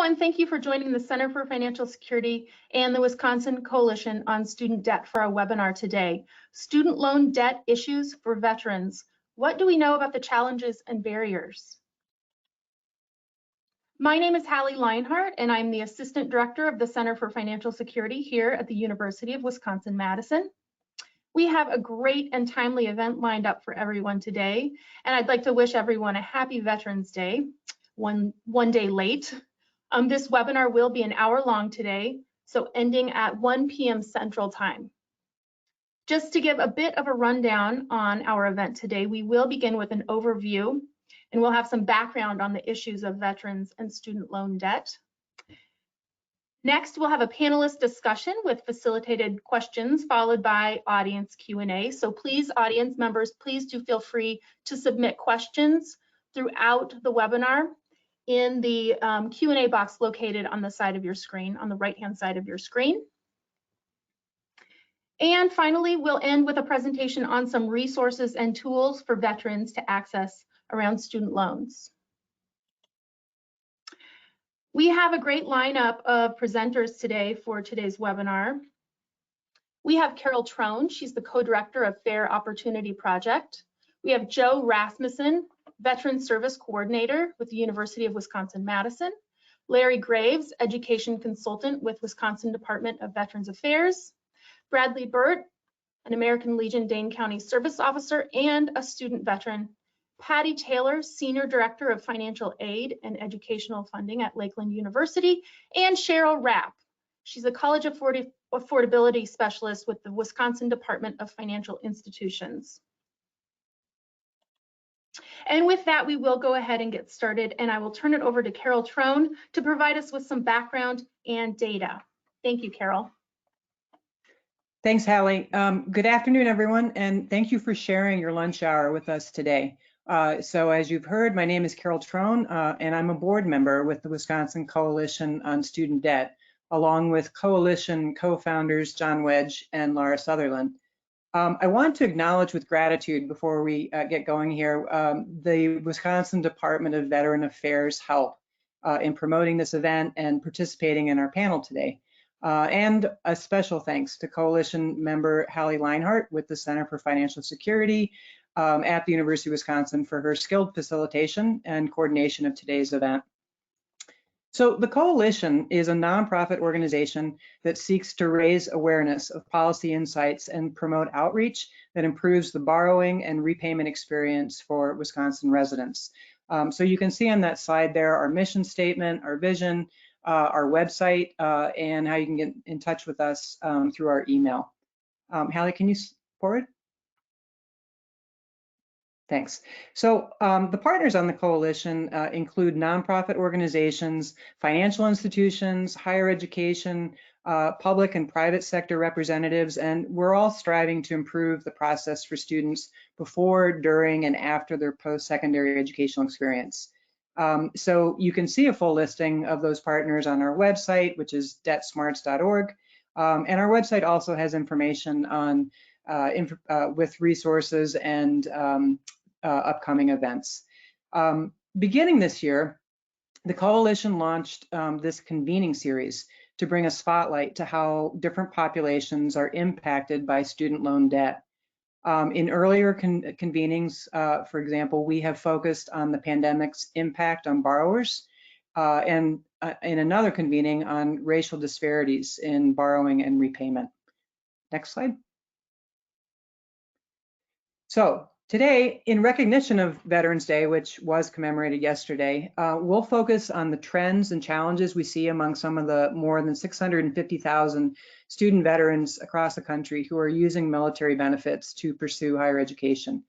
and thank you for joining the Center for Financial Security and the Wisconsin Coalition on Student Debt for our webinar today, Student Loan Debt Issues for Veterans. What do we know about the challenges and barriers? My name is Hallie Leinhart, and I'm the Assistant Director of the Center for Financial Security here at the University of Wisconsin-Madison. We have a great and timely event lined up for everyone today, and I'd like to wish everyone a happy Veterans Day, one day late. This webinar will be an hour long today, so ending at 1 p.m. Central Time. Just to give a bit of a rundown on our event today, we will begin with an overview, and we'll have some background on the issues of veterans and student loan debt. Next, we'll have a panelist discussion with facilitated questions followed by audience Q&A. So please, audience members, please do feel free to submit questions throughout the webinar in the Q&A box located on the side of your screen, on the right-hand side of your screen. And finally, we'll end with a presentation on some resources and tools for veterans to access around student loans. We have a great lineup of presenters today for today's webinar. We have Carol Trone, she's the co-director of Fair Opportunity Project. We have Joe Rasmussen, Veteran Service Coordinator with the University of Wisconsin-Madison. Larry Graves, Education Consultant with Wisconsin Department of Veterans Affairs. Bradley Burt, an American Legion Dane County Service Officer and a student veteran. Patty Taylor, Senior Director of Financial Aid and Educational Funding at Lakeland University. And Cheryl Rapp, she's a College Affordability Specialist with the Wisconsin Department of Financial Institutions. And with that, we will go ahead and get started, and I will turn it over to Carol Trone to provide us with some background and data. Thank you, Carol. Thanks, Hallie. Good afternoon, everyone, and thank you for sharing your lunch hour with us today. So as you've heard, my name is Carol Trone, and I'm a board member with the Wisconsin Coalition on Student Debt, along with Coalition co-founders John Wedge and Laura Sutherland. I want to acknowledge with gratitude before we get going here, the Wisconsin Department of Veteran Affairs help in promoting this event and participating in our panel today. And a special thanks to Coalition member Hallie Leinhart with the Center for Financial Security at the University of Wisconsin for her skilled facilitation and coordination of today's event. So the Coalition is a nonprofit organization that seeks to raise awareness of policy insights and promote outreach that improves the borrowing and repayment experience for Wisconsin residents. So you can see on that slide there our mission statement, our vision, our website, and how you can get in touch with us through our email. Hallie, can you forward? Thanks. So the partners on the Coalition include nonprofit organizations, financial institutions, higher education, public and private sector representatives, and we're all striving to improve the process for students before, during, and after their post-secondary educational experience. So you can see a full listing of those partners on our website, which is debtsmarts.org. And our website also has information on with resources and upcoming events. Beginning this year, the Coalition launched this convening series to bring a spotlight to how different populations are impacted by student loan debt. In earlier convenings, for example, we have focused on the pandemic's impact on borrowers, and in another convening on racial disparities in borrowing and repayment. Next slide. So today, in recognition of Veterans Day, which was commemorated yesterday, we'll focus on the trends and challenges we see among some of the more than 650,000 student veterans across the country who are using military benefits to pursue higher education.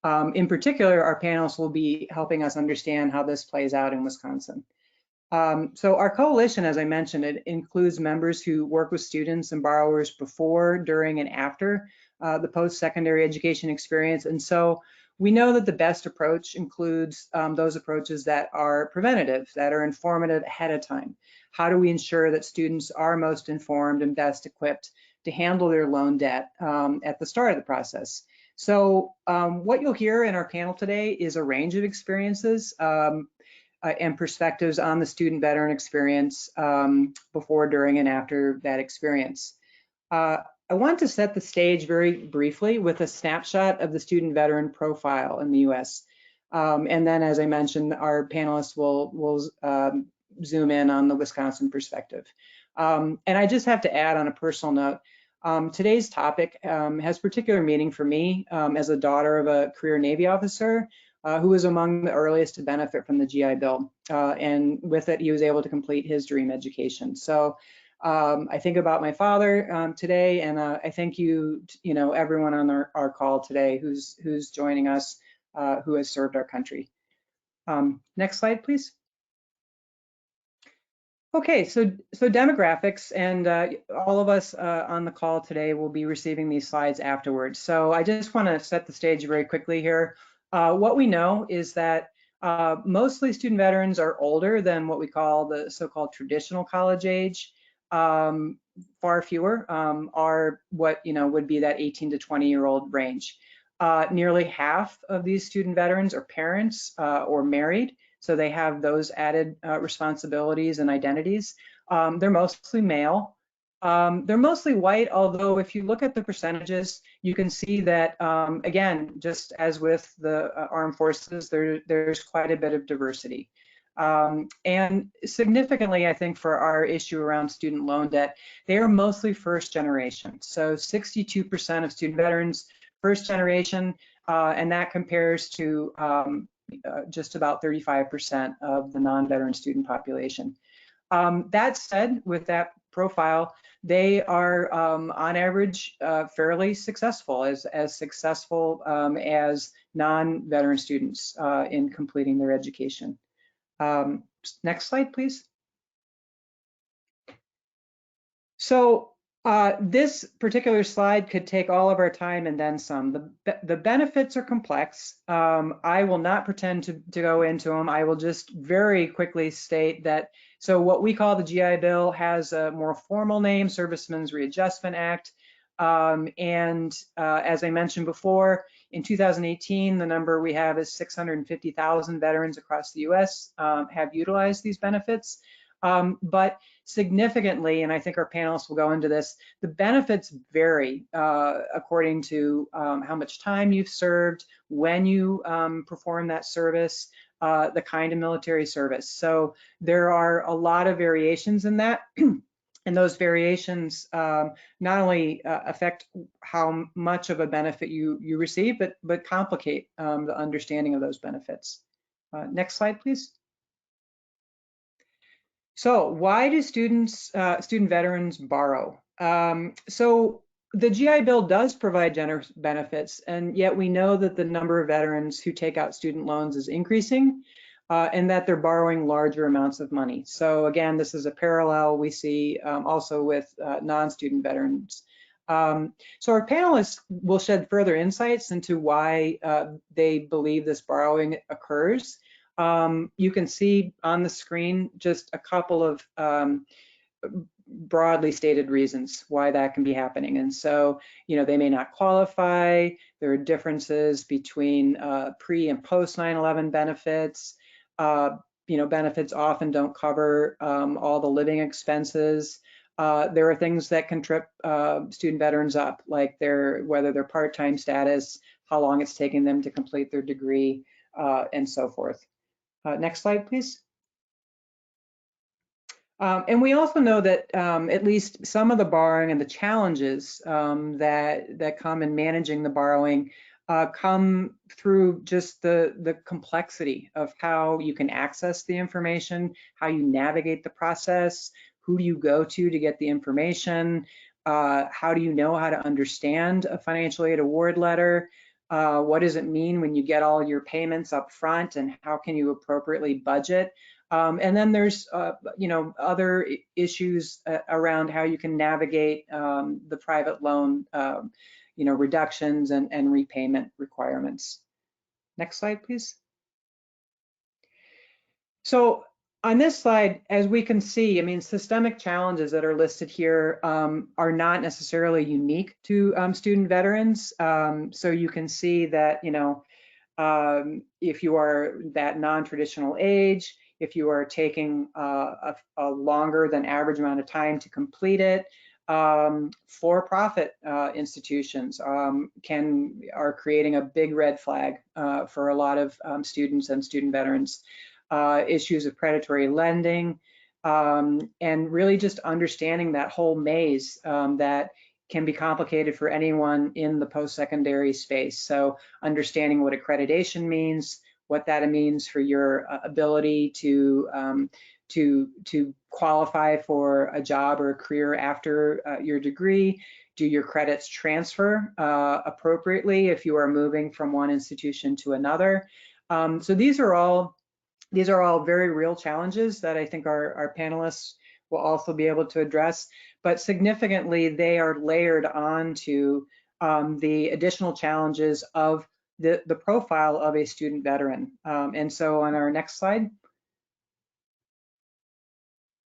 In particular, our panelists will be helping us understand how this plays out in Wisconsin. So our coalition, as I mentioned, it includes members who work with students and borrowers before, during, and after the post-secondary education experience. And so we know that the best approach includes those approaches that are preventative, that are informative ahead of time. How do we ensure that students are most informed and best equipped to handle their loan debt at the start of the process? So what you'll hear in our panel today is a range of experiences. and perspectives on the student veteran experience before, during, and after that experience. I want to set the stage very briefly with a snapshot of the student veteran profile in the US. And then, as I mentioned, our panelists will zoom in on the Wisconsin perspective. And I just have to add on a personal note, today's topic has particular meaning for me as a daughter of a career Navy officer who was among the earliest to benefit from the GI Bill. And with it, he was able to complete his dream education. So I think about my father today, and I thank you, everyone on our call today who's joining us, who has served our country. Next slide, please. Okay, so demographics, and all of us on the call today will be receiving these slides afterwards. So I just want to set the stage very quickly here. What we know is that mostly student veterans are older than what we call the so-called traditional college age. Far fewer are what would be that 18 to 20-year-old range. Nearly half of these student veterans are parents or married, so they have those added responsibilities and identities. They're mostly male. They're mostly white, although if you look at the percentages, you can see that, again, just as with the armed forces, there's quite a bit of diversity. And significantly, I think, for our issue around student loan debt, they are mostly first generation. So 62% of student veterans, first generation, and that compares to just about 35% of the non-veteran student population. That said, with that profile, they are on average fairly successful, as successful as non-veteran students in completing their education. Next slide, please. So this particular slide could take all of our time and then some. The benefits are complex. I will not pretend to go into them. I will just very quickly state that, so what we call the GI Bill has a more formal name, Servicemen's Readjustment Act. And as I mentioned before, in 2018, the number we have is 650,000 veterans across the US have utilized these benefits. But significantly, and I think our panelists will go into this, the benefits vary according to how much time you've served, when you perform that service, the kind of military service. So there are a lot of variations in that. And those variations not only affect how much of a benefit you receive, but complicate the understanding of those benefits. Next slide, please. So why do student veterans borrow? So the GI Bill does provide generous benefits, and yet we know that the number of veterans who take out student loans is increasing, and that they're borrowing larger amounts of money. So again, this is a parallel we see also with non-student veterans. So our panelists will shed further insights into why they believe this borrowing occurs. You can see on the screen just a couple of broadly stated reasons why that can be happening. And so, they may not qualify. There are differences between pre and post 9/11 benefits. Benefits often don't cover all the living expenses. There are things that can trip student veterans up, like whether their part-time status, how long it's taking them to complete their degree, and so forth. Next slide, please. And we also know that at least some of the borrowing and the challenges that come in managing the borrowing come through just the complexity of how you can access the information, how you navigate the process, who do you go to get the information, how do you know how to understand a financial aid award letter, what does it mean when you get all your payments up front, and how can you appropriately budget? And then there's, other issues around how you can navigate the private loan, reductions and repayment requirements. Next slide, please. So on this slide, as we can see, systemic challenges that are listed here are not necessarily unique to student veterans. So you can see that, if you are that non-traditional age, if you are taking a longer than average amount of time to complete it. For-profit institutions are creating a big red flag for a lot of students and student veterans. Issues of predatory lending, and really just understanding that whole maze that can be complicated for anyone in the post-secondary space. So understanding what accreditation means, what that means for your ability to qualify for a job or a career after your degree. Do your credits transfer appropriately if you are moving from one institution to another? So these are all very real challenges that I think our panelists will also be able to address, but significantly they are layered onto the additional challenges of the profile of a student veteran. And so on our next slide.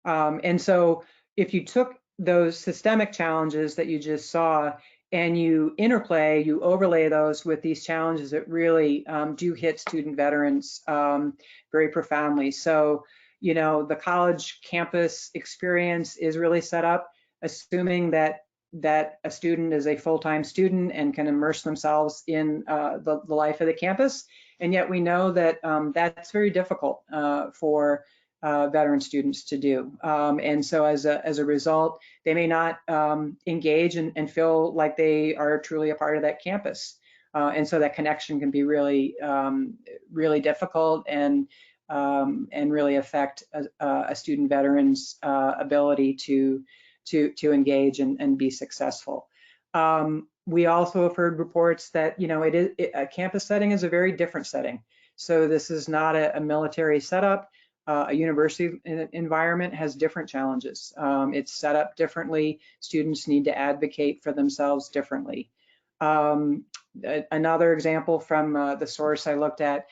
And so if you took those systemic challenges that you just saw and you overlay those with these challenges that really do hit student veterans very profoundly. So, you know, the college campus experience is really set up assuming that a student is a full-time student and can immerse themselves in the life of the campus. And yet we know that that's very difficult for veteran students to do. And so as a result, they may not engage and feel like they are truly a part of that campus. And so that connection can be really, really difficult and really affect a student veteran's ability to engage and be successful. We also have heard reports that, you know, a campus setting is a very different setting. So this is not a military setup. A university environment has different challenges. It's set up differently. Students need to advocate for themselves differently. Another example from the source I looked at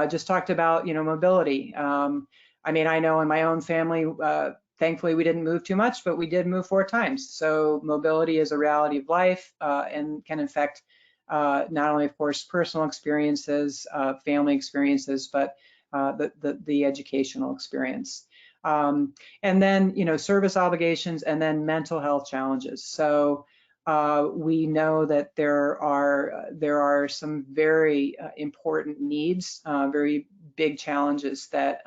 just talked about, you know, mobility. I mean, I know in my own family, thankfully we didn't move too much, but we did move 4 times. So mobility is a reality of life and can affect not only, of course, personal experiences, family experiences, but the educational experience. And then, you know, service obligations and then mental health challenges. So we know that there are some very important needs, very big challenges that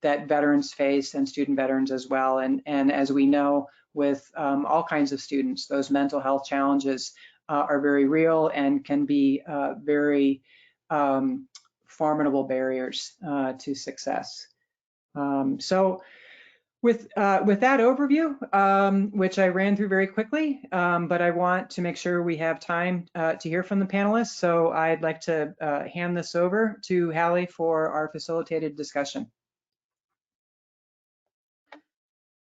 that veterans face and student veterans as well. And as we know with all kinds of students, those mental health challenges are very real and can be very formidable barriers to success. So with that overview, which I ran through very quickly, but I want to make sure we have time to hear from the panelists. So I'd like to hand this over to Hallie for our facilitated discussion.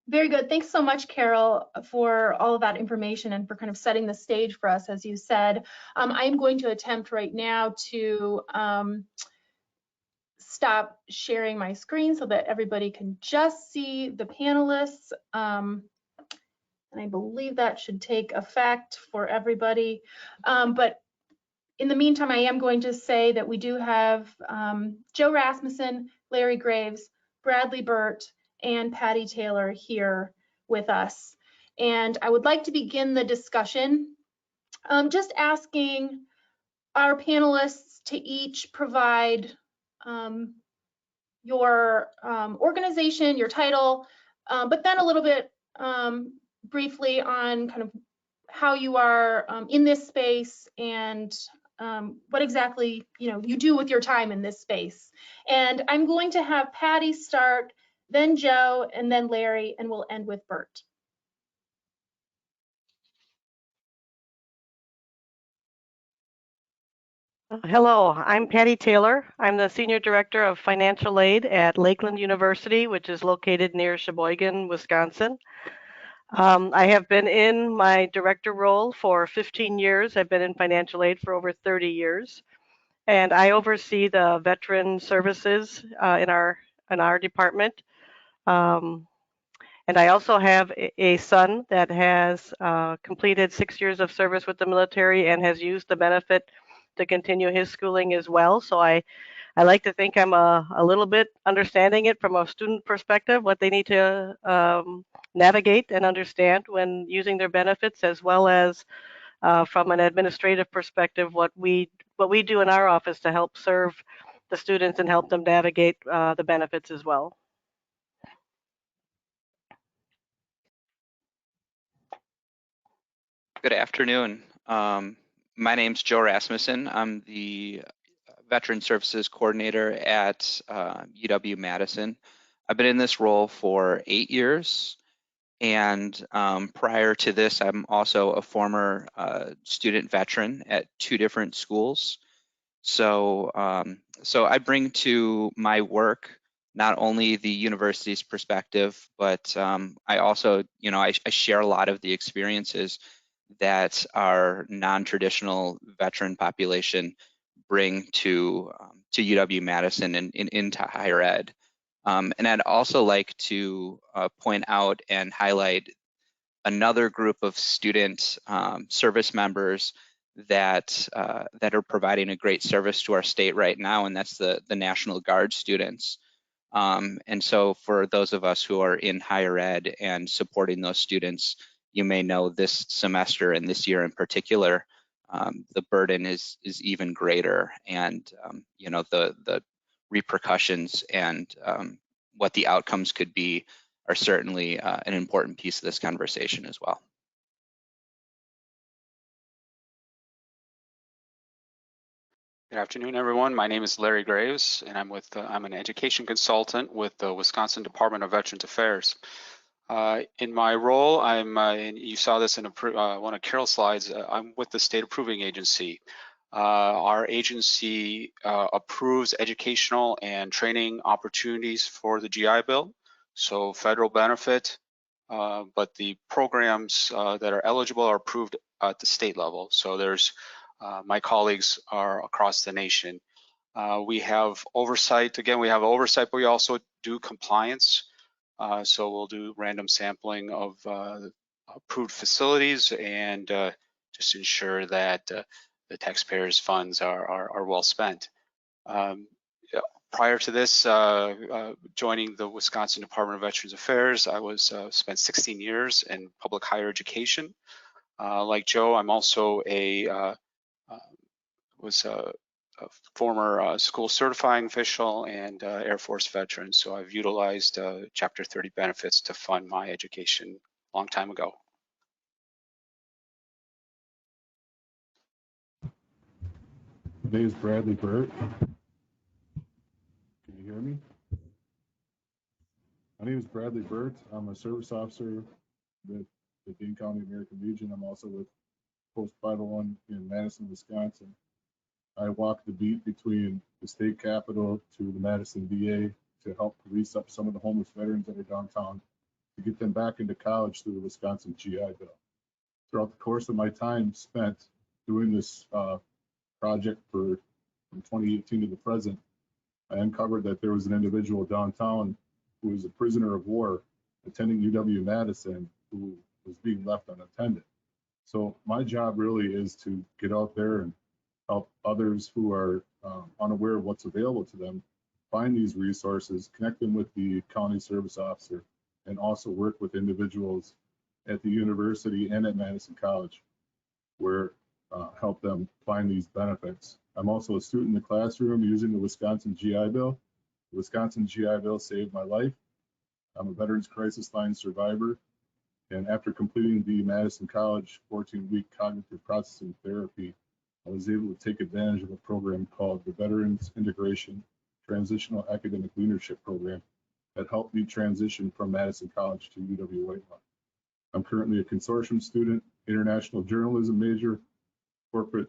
Very good. Thanks so much, Carol, for all of that information and for kind of setting the stage for us, as you said. I'm going to attempt right now to stop sharing my screen so that everybody can just see the panelists. And I believe that should take effect for everybody. But in the meantime, I am going to say that we do have Joe Rasmussen, Larry Graves, Bradley Burt, and Patty Taylor here with us. And I would like to begin the discussion just asking our panelists to each provide your organization, your title, but then a little bit briefly on kind of how you are in this space and what exactly you do with your time in this space. And I'm going to have Patty start, then Joe, and then Larry, and we'll end with Bert. Hello, I'm Patty Taylor. I'm the Senior Director of Financial Aid at Lakeland University, which is located near Sheboygan, Wisconsin. I have been in my director role for 15 years. I've been in financial aid for over 30 years. And I oversee the veteran services in our department. And I also have a son that has completed 6 years of service with the military and has used the benefit to continue his schooling as well. So I I like to think I'm a little bit understanding it from a student perspective, what they need to navigate and understand when using their benefits, as well as from an administrative perspective, what we do in our office to help serve the students and help them navigate the benefits as well. Good afternoon. My name's Joe Rasmussen. I'm the Veteran Services Coordinator at UW-Madison. I've been in this role for 8 years, and prior to this, I'm also a former student veteran at 2 different schools. So I bring to my work not only the university's perspective, but I also, I share a lot of the experiences that our non-traditional veteran population bring to UW-Madison and into higher ed. And I'd also like to point out and highlight another group of student service members that are providing a great service to our state right now, and that's the National Guard students. And so for those of us who are in higher ed and supporting those students, you may know this semester and this year in particular, the burden is even greater, and the repercussions and what the outcomes could be are certainly an important piece of this conversation as well. Good afternoon, everyone. My name is Larry Graves, and I'm an education consultant with the Wisconsin Department of Veterans Affairs. In my role, and you saw this in one of Carol's slides, I'm with the State Approving Agency. Our agency approves educational and training opportunities for the GI Bill, so federal benefit, but the programs that are eligible are approved at the state level. So there's my colleagues are across the nation. We have oversight. Again, we have oversight, but we also do compliance. So we'll do random sampling of approved facilities and just ensure that the taxpayers' funds are well spent. Prior to this, joining the Wisconsin Department of Veterans Affairs, I spent 16 years in public higher education. Like Joe, I'm also was a former school certifying official and Air Force veteran. So I've utilized Chapter 30 benefits to fund my education a long time ago. My name is Bradley Burt. Can you hear me? My name is Bradley Burt. I'm a service officer with the Dane County American Legion. I'm also with Post 501 in Madison, Wisconsin. I walk the beat between the state capitol to the Madison VA to help police up some of the homeless veterans that are downtown to get them back into college through the Wisconsin GI Bill. Throughout the course of my time spent doing this project from 2018 to the present, I uncovered that there was an individual downtown who was a prisoner of war attending UW-Madison who was being left unattended. So my job really is to get out there and help others who are unaware of what's available to them find these resources, connect them with the county service officer, and also work with individuals at the university and at Madison College where help them find these benefits. I'm also a student in the classroom using the Wisconsin GI Bill. The Wisconsin GI Bill saved my life. I'm a Veterans Crisis Line survivor, and after completing the Madison College 14-week cognitive processing therapy, I was able to take advantage of a program called the Veterans Integration Transitional Academic Leadership Program that helped me transition from Madison College to UW-Whitelaw. I'm currently a consortium student, international journalism major, corporate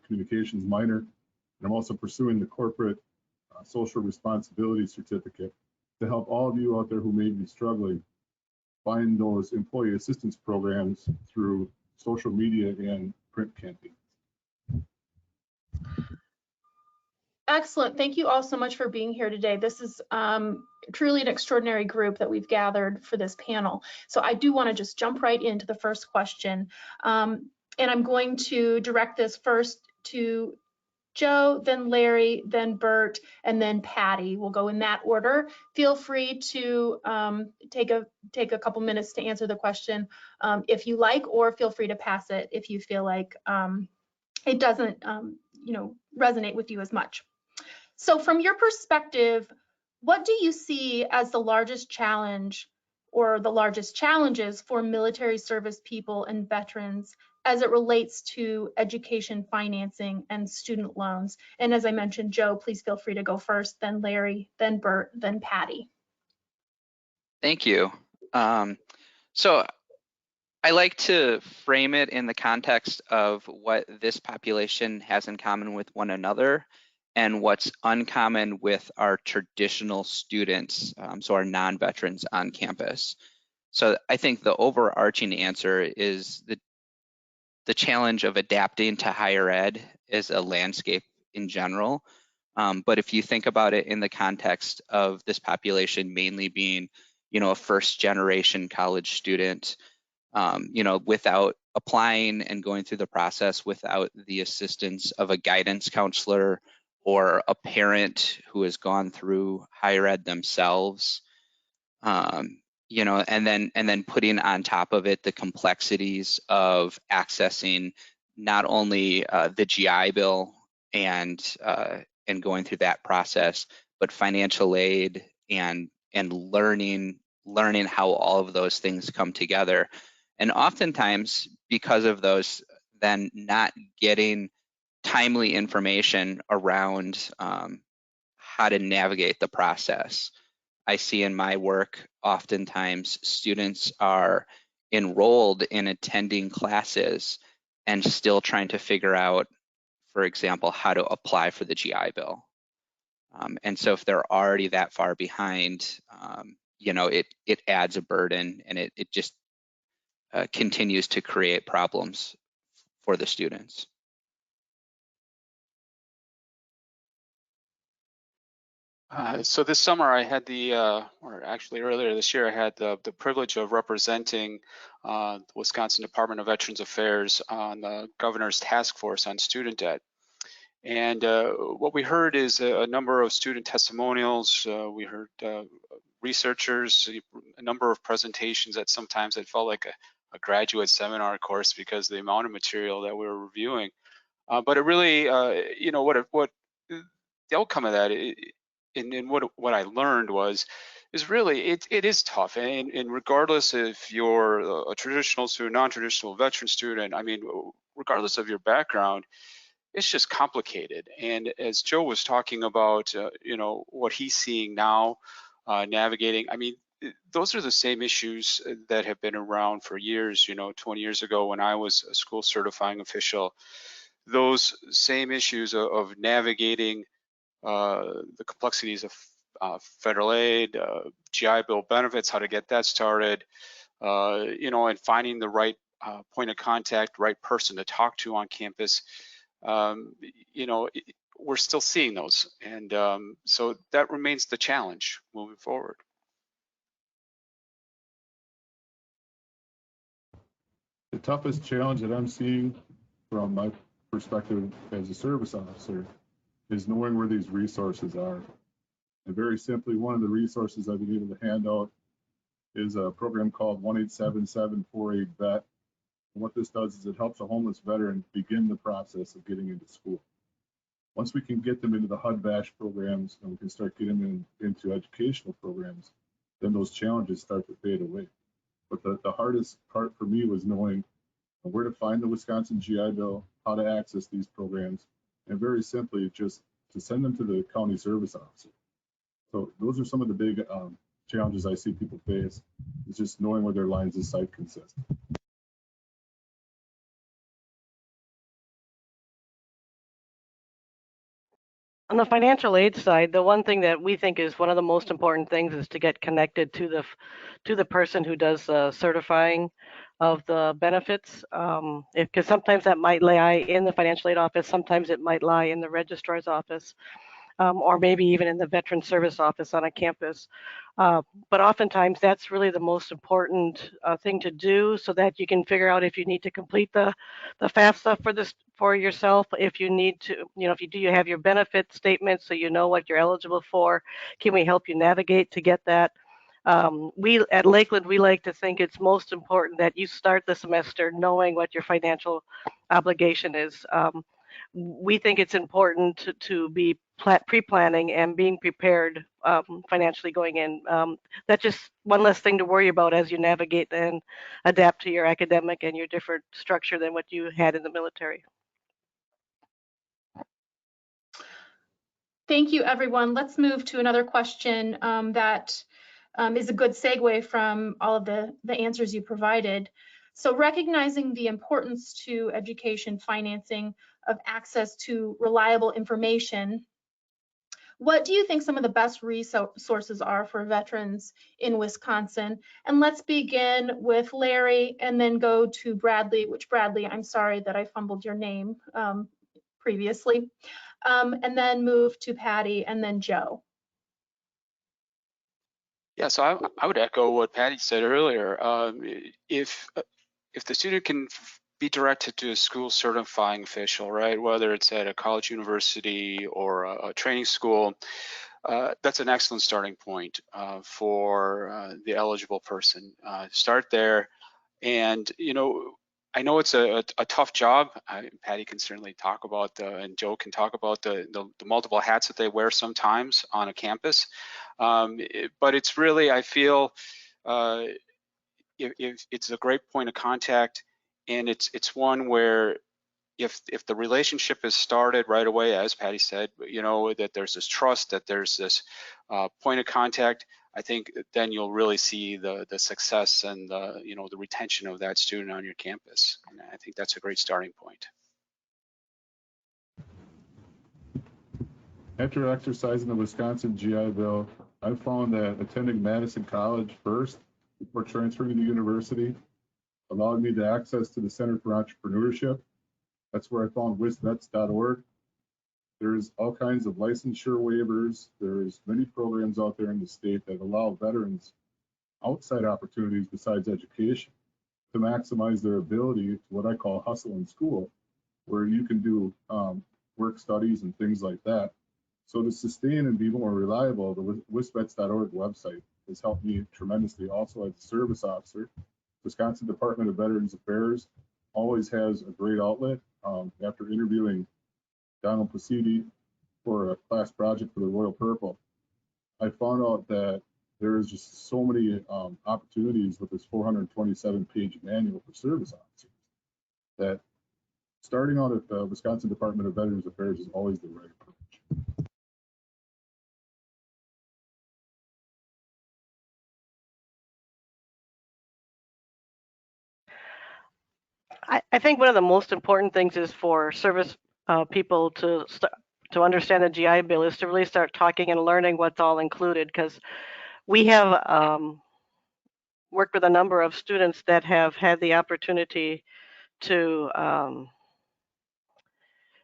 communications minor, and I'm also pursuing the corporate social responsibility certificate to help all of you out there who may be struggling find those employee assistance programs through social media and print campaigns. Excellent. Thank you all so much for being here today. This is truly an extraordinary group that we've gathered for this panel. So I do want to just jump right into the first question. And I'm going to direct this first to Joe, then Larry, then Bert, and then Patty. We'll go in that order. Feel free to take a couple minutes to answer the question if you like, or feel free to pass it if you feel like it doesn't resonate with you as much. So from your perspective, what do you see as the largest challenge or the largest challenges for military service people and veterans as it relates to education financing and student loans? And as I mentioned, Joe, please feel free to go first, then Larry, then Bert, then Patty. Thank you. So I like to frame it in the context of what this population has in common with one another and what's uncommon with our traditional students, so our non-veterans on campus. So I think the overarching answer is the challenge of adapting to higher ed is a landscape in general. But if you think about it in the context of this population mainly being, a first generation college student, without applying and going through the process without the assistance of a guidance counselor or a parent who has gone through higher ed themselves, and then putting on top of it the complexities of accessing not only the GI Bill and going through that process, but financial aid and learning how all of those things come together. And oftentimes, because of those, then not getting timely information around how to navigate the process. I see in my work, oftentimes students are enrolled in attending classes and still trying to figure out, for example, how to apply for the GI Bill. And so if they're already that far behind, it adds a burden, and it just continues to create problems for the students. So this summer I had or actually earlier this year, I had the privilege of representing the Wisconsin Department of Veterans Affairs on the governor's task force on student debt. And what we heard is a number of student testimonials. We heard researchers, a number of presentations that sometimes it felt like a graduate seminar course because of the amount of material that we were reviewing. But it really, what the outcome of that, and what I learned is really it is tough, and regardless if you're a traditional student, non-traditional veteran student, I mean, regardless of your background, it's just complicated. And as Joe was talking about, what he's seeing now, navigating, I mean, those are the same issues that have been around for years. 20 years ago when I was a school certifying official, those same issues of navigating the complexities of federal aid, GI Bill benefits, how to get that started, and finding the right point of contact, right person to talk to on campus. We're still seeing those, and so that remains the challenge moving forward. The toughest challenge that I'm seeing from my perspective as a service officer is knowing where these resources are. And very simply, one of the resources I've been able to hand out is a program called 1-877-48-VET. And what this does is it helps a homeless veteran begin the process of getting into school. Once we can get them into the HUD-VASH programs and we can start getting them into educational programs, then those challenges start to fade away. But the hardest part for me was knowing where to find the Wisconsin GI Bill, how to access these programs, and very simply just to send them to the county service officer. So those are some of the big challenges I see people face, is just knowing where their lines of sight consist. On the financial aid side, the one thing that we think is one of the most important things is to get connected to the person who does certifying of the benefits, because sometimes that might lie in the financial aid office, sometimes it might lie in the registrar's office. or maybe even in the Veteran Service Office on a campus. But oftentimes that's really the most important thing to do, so that you can figure out if you need to complete the FAFSA for yourself, if you need to, if you have your benefit statement so you know what you're eligible for. Can we help you navigate to get that? We at Lakeland, we like to think it's most important that you start the semester knowing what your financial obligation is. We think it's important to be pre-planning and being prepared financially going in. That's just one less thing to worry about as you navigate and adapt to your academic and your different structure than what you had in the military. Thank you, everyone. Let's move to another question that is a good segue from all of the answers you provided. So recognizing the importance to education financing of access to reliable information, what do you think some of the best resources are for veterans in Wisconsin? And let's begin with Larry and then go to Bradley, which Bradley, I'm sorry that I fumbled your name previously, and then move to Patty and then Joe. Yeah, so I would echo what Patty said earlier. If the student can be directed to a school certifying official, right, whether it's at a college, university, or a training school, that's an excellent starting point for the eligible person. Start there, and I know it's a tough job. Patty can certainly talk about and Joe can talk about the multiple hats that they wear sometimes on a campus. But it's really, I feel, if it's a great point of contact, and it's one where if the relationship is started right away, as Patty said, that there's this trust, that there's this point of contact, I think then you'll really see the success and the retention of that student on your campus. And I think that's a great starting point. After exercising the Wisconsin GI Bill, I found that attending Madison College first before transferring to the university allowed me the access to the Center for Entrepreneurship. That's where I found wisvets.org. There's all kinds of licensure waivers. There's many programs out there in the state that allow veterans outside opportunities besides education to maximize their ability to what I call hustle in school, where you can do work studies and things like that. So to sustain and be more reliable, the wisvets.org website has helped me tremendously. Also, as a service officer, Wisconsin Department of Veterans Affairs always has a great outlet. After interviewing Donald Placidi for a class project for the Royal Purple, I found out that there is just so many opportunities with this 427-page manual for service officers that starting out at the Wisconsin Department of Veterans Affairs is always the right approach. I think one of the most important things is for service people to understand the GI Bill is to really start talking and learning what's all included, because we have worked with a number of students that have had the opportunity to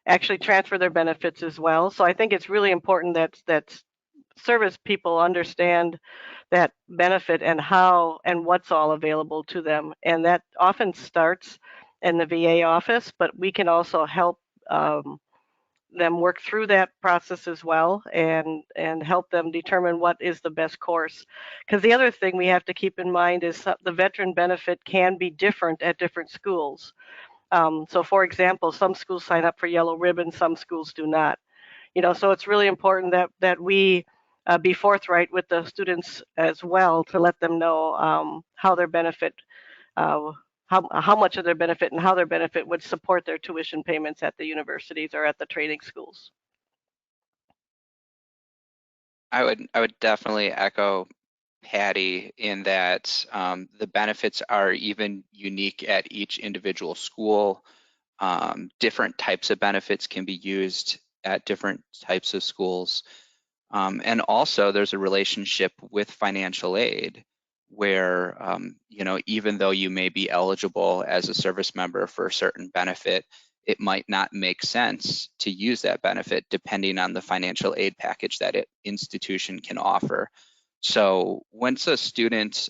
actually transfer their benefits as well. So I think it's really important that service people understand that benefit and how and what's all available to them. And that often starts in the VA office, but we can also help them work through that process as well, and help them determine what is the best course. Because the other thing we have to keep in mind is the veteran benefit can be different at different schools. So for example, some schools sign up for Yellow Ribbon, some schools do not. So it's really important that we be forthright with the students as well, to let them know how their benefit, how much of their benefit and how their benefit would support their tuition payments at the universities or at the training schools. I would definitely echo Patty in that the benefits are even unique at each individual school. Different types of benefits can be used at different types of schools. And also there's a relationship with financial aid where, even though you may be eligible as a service member for a certain benefit, it might not make sense to use that benefit depending on the financial aid package that institution can offer. So once a student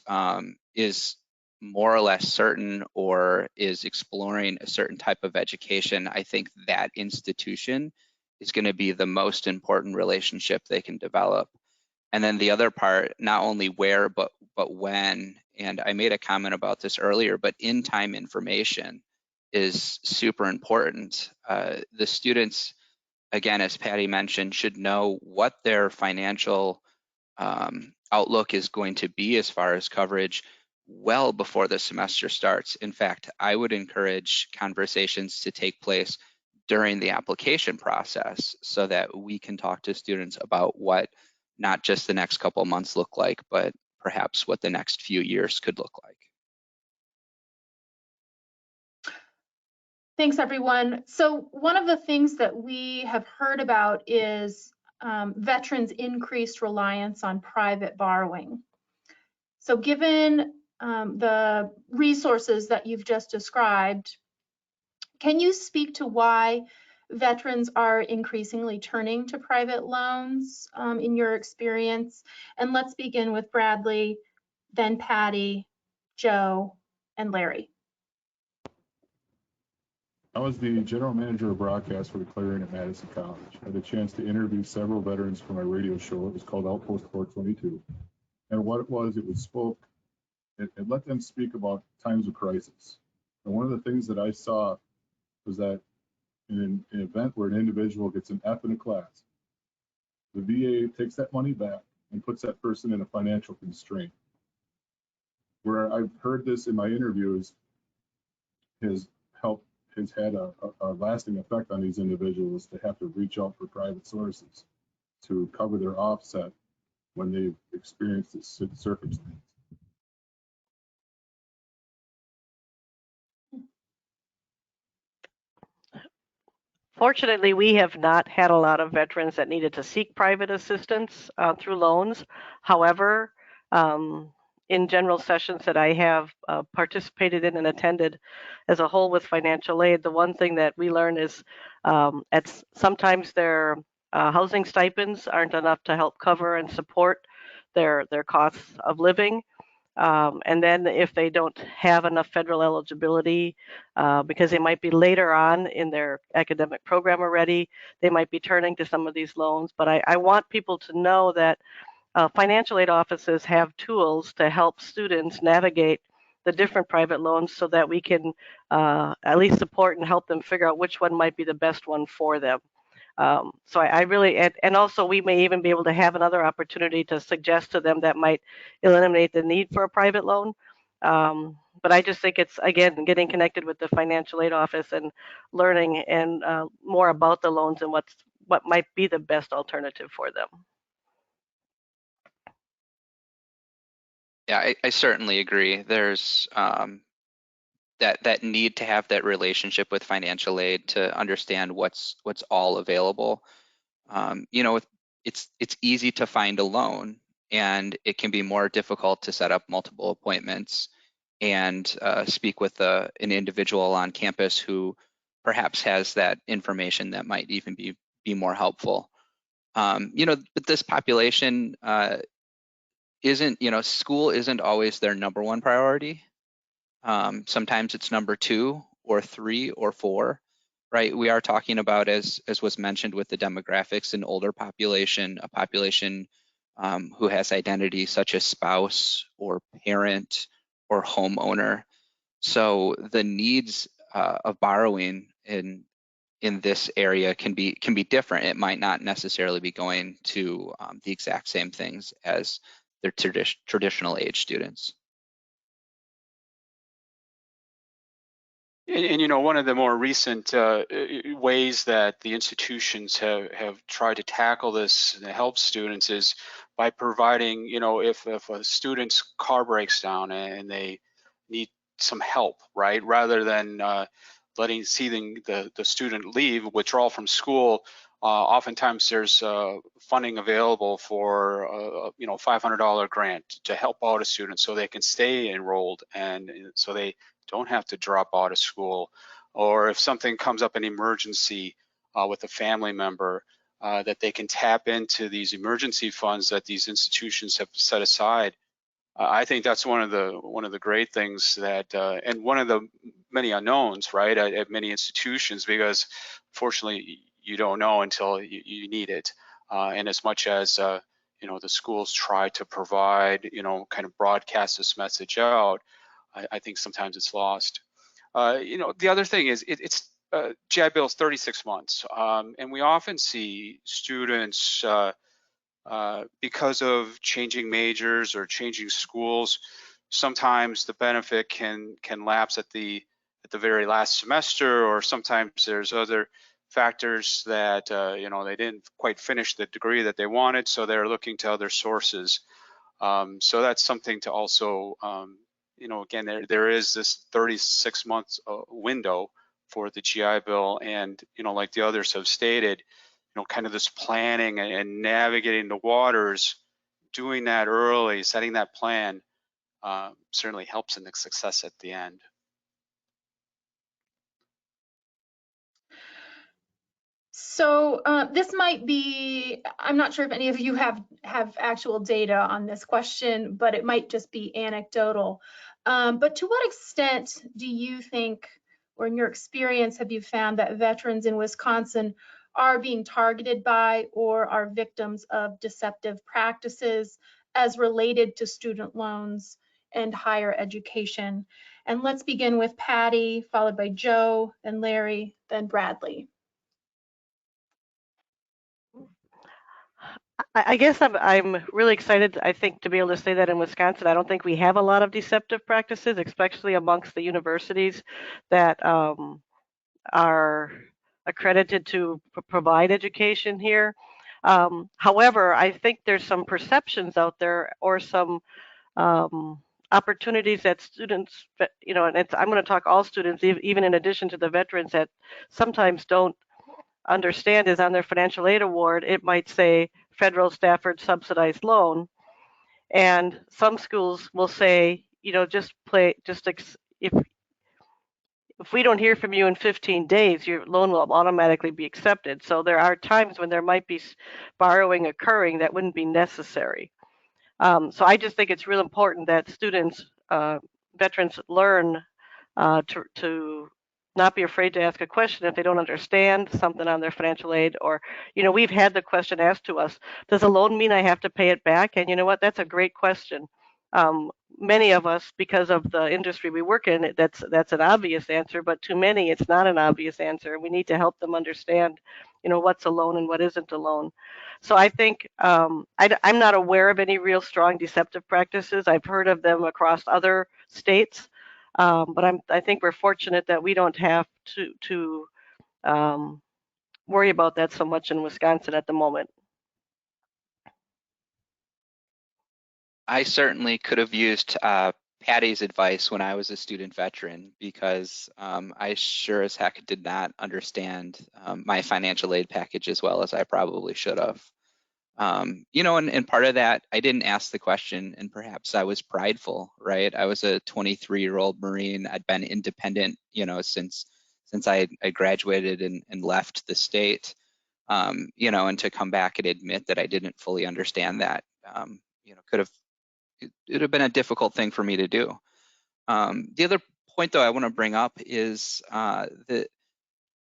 is more or less certain or is exploring a certain type of education, I think that institution is going to be the most important relationship they can develop. And then the other part, not only where, but when, and I made a comment about this earlier, but in-time information is super important. The students, again, as Patty mentioned, should know what their financial outlook is going to be as far as coverage well before the semester starts. In fact, I would encourage conversations to take place during the application process so that we can talk to students about what not just the next couple of months look like, but perhaps what the next few years could look like. Thanks, everyone. So one of the things that we have heard about is veterans' increased reliance on private borrowing. So given the resources that you've just described, can you speak to why veterans are increasingly turning to private loans in your experience? And let's begin with Bradley, then Patty, Joe, and Larry. I was the general manager of broadcast for the Clarion at Madison College. I had a chance to interview several veterans for my radio show. It was called Outpost 422. And what it was it let them speak about times of crisis. And one of the things that I saw was that in an event where an individual gets an F in a class, the VA takes that money back and puts that person in a financial constraint. Where I've heard this in my interviews has had a lasting effect on these individuals to have to reach out for private sources to cover their offset when they've experienced this circumstance. Fortunately, we have not had a lot of veterans that needed to seek private assistance through loans. However, in general sessions that I have participated in and attended as a whole with financial aid, the one thing that we learn is sometimes their housing stipends aren't enough to help cover and support their costs of living. And then if they don't have enough federal eligibility, because they might be later on in their academic program already, they might be turning to some of these loans. But I want people to know that financial aid offices have tools to help students navigate the different private loans so that we can at least support and help them figure out which one might be the best one for them. So I really, and also we may even be able to have another opportunity to suggest to them that might eliminate the need for a private loan. But I just think it's, again, getting connected with the financial aid office and learning and more about the loans and what might be the best alternative for them. Yeah, I certainly agree. There's that need to have that relationship with financial aid to understand what's all available. You know, it's easy to find a loan, and it can be more difficult to set up multiple appointments and speak with an individual on campus who perhaps has that information that might even be more helpful. You know, but this population isn't, you know, school isn't always their number one priority. Sometimes it's number 2 or 3 or 4, right? We are talking about, as was mentioned with the demographics, an older population, a population who has identity such as spouse or parent or homeowner. So the needs of borrowing in this area can be different. It might not necessarily be going to the exact same things as their traditional age students. And you know, one of the more recent ways that the institutions have tried to tackle this and help students is by providing, you know, if a student's car breaks down and they need some help, right? Rather than seeing the student leave, withdrawal from school, oftentimes there's funding available for you know, $500 grant to help out a student so they can stay enrolled and so they don't have to drop out of school. or if something comes up, an emergency with a family member, that they can tap into these emergency funds that these institutions have set aside. I think that's one of the great things that, and one of the many unknowns, right, at many institutions, because fortunately you don't know until you need it. And as much as you know, the schools try to provide, you know, kind of broadcast this message out, I think sometimes it's lost. You know, the other thing is it's GI Bill is 36 months, and we often see students. Because of changing majors or changing schools, sometimes the benefit can lapse at the very last semester, or sometimes there's other factors that you know, they didn't quite finish the degree that they wanted, so they're looking to other sources. So that's something to also, you know, again, there is this 36 months window for the GI Bill, and you know, like the others have stated, you know, kind of this planning and navigating the waters, doing that early, setting that plan, certainly helps in the success at the end. So this might be, I'm not sure if any of you have actual data on this question, but it might just be anecdotal. But to what extent do you think, or in your experience, have you found that veterans in Wisconsin are being targeted by or are victims of deceptive practices as related to student loans and higher education? And let's begin with Patty, followed by Joe, then Larry, then Bradley. I guess I'm really excited, I think, to be able to say that in Wisconsin. I don't think we have a lot of deceptive practices, especially amongst the universities that are accredited to provide education here. However, I think there's some perceptions out there, or some opportunities that students, you know, and I'm going to talk all students, even in addition to the veterans, that sometimes don't understand is on their financial aid award, it might say federal Stafford subsidized loan. And some schools will say, you know, if we don't hear from you in 15 days, your loan will automatically be accepted. So there are times when there might be borrowing occurring that wouldn't be necessary. So I just think it's real important that students, veterans, learn to not be afraid to ask a question if they don't understand something on their financial aid. Or, you know, we've had the question asked to us, does a loan mean I have to pay it back? And you know what, that's a great question. Many of us, because of the industry we work in, that's an obvious answer, but to many it's not an obvious answer. We need to help them understand, you know, what's a loan and what isn't a loan. So I think I'm not aware of any real strong deceptive practices. I've heard of them across other states, but I think we're fortunate that we don't have to worry about that so much in Wisconsin at the moment. I certainly could have used Patty's advice when I was a student veteran, because I sure as heck did not understand my financial aid package as well as I probably should have. You know, and part of that, I didn't ask the question, and perhaps I was prideful, right? I was a 23-year-old Marine. I'd been independent, you know, since I graduated and left the state, you know, and to come back and admit that I didn't fully understand that, you know, it would have been a difficult thing for me to do. The other point, though, I want to bring up is that,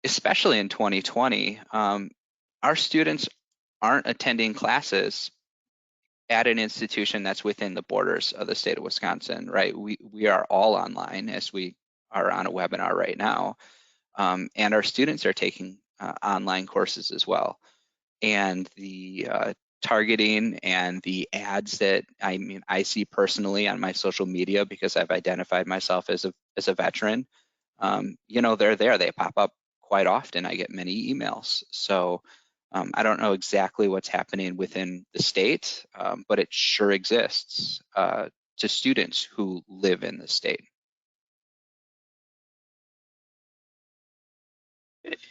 especially in 2020, our students aren't attending classes at an institution that's within the borders of the state of Wisconsin, right? We are all online, as we are on a webinar right now, and our students are taking online courses as well. And the targeting and the ads that I see personally on my social media, because I've identified myself as a veteran, you know, they're there. They pop up quite often. I get many emails. So I don't know exactly what's happening within the state, but it sure exists to students who live in the state.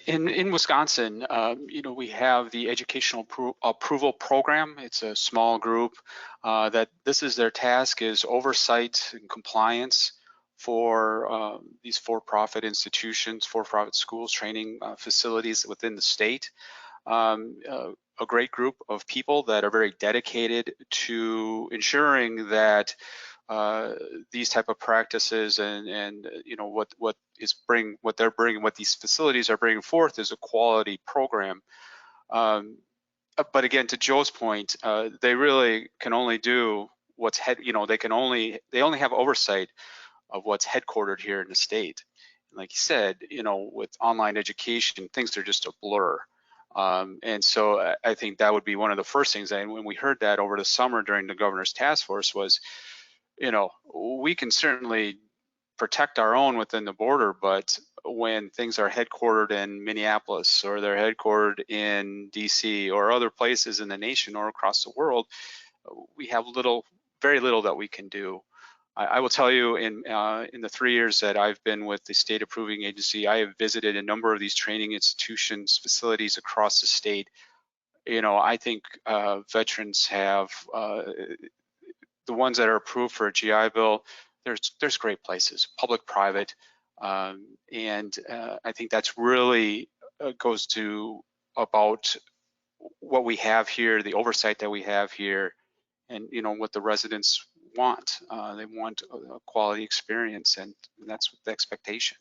In Wisconsin, you know, we have the Educational Approval Program. It's a small group that this is their task, is oversight and compliance for these for-profit institutions, for-profit schools, training facilities within the state. A great group of people that are very dedicated to ensuring that these type of practices and you know what they're bringing, what these facilities are bringing forth is a quality program. But again, to Joe's point, they really can only do what's they only have oversight of what's headquartered here in the state. Like you said, you know, with online education, things are just a blur. And so I think that would be one of the first things. And when we heard that over the summer during the governor's task force was, you know, we can certainly protect our own within the border, but when things are headquartered in Minneapolis or they're headquartered in DC or other places in the nation or across the world, we have very little that we can do. I will tell you, in the 3 years that I've been with the state approving agency, I have visited a number of these training institutions, facilities across the state. You know, I think veterans have the ones that are approved for a GI Bill. There's great places, public, private, and I think that's really goes to about what we have here, the oversight that we have here, and you know what the residents want. They want a quality experience, and that's the expectation.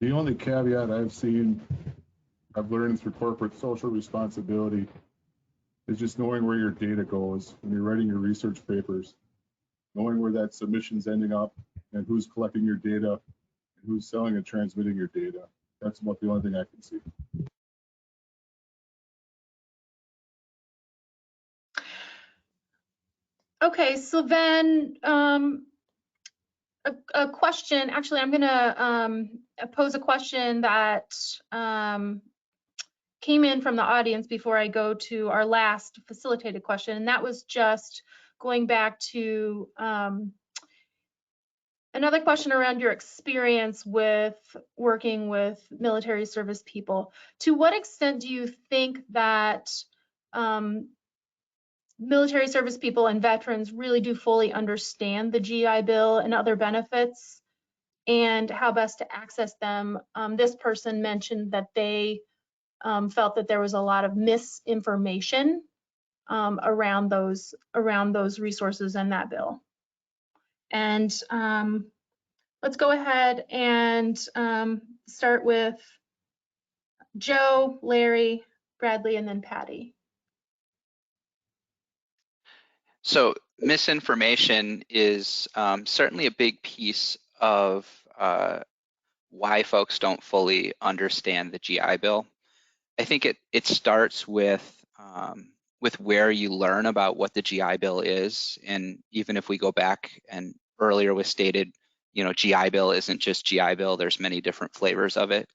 The only caveat I've learned through corporate social responsibility is just knowing where your data goes when you're writing your research papers, knowing where that submission's ending up and who's collecting your data and who's selling and transmitting your data. That's about the only thing I can see. Okay, so then a question, actually, I'm gonna pose a question that came in from the audience before I go to our last facilitated question, and that was just going back to another question around your experience with working with military service people. To what extent do you think that military service people and veterans really do fully understand the GI Bill and other benefits and how best to access them? This person mentioned that they felt that there was a lot of misinformation around those resources and that bill. And let's go ahead and start with Joe, Larry, Bradley, and then Patty. So misinformation is certainly a big piece of why folks don't fully understand the GI Bill. I think it starts with where you learn about what the GI Bill is, and even if we go back and earlier was stated, you know, GI Bill isn't just GI Bill. There's many different flavors of it.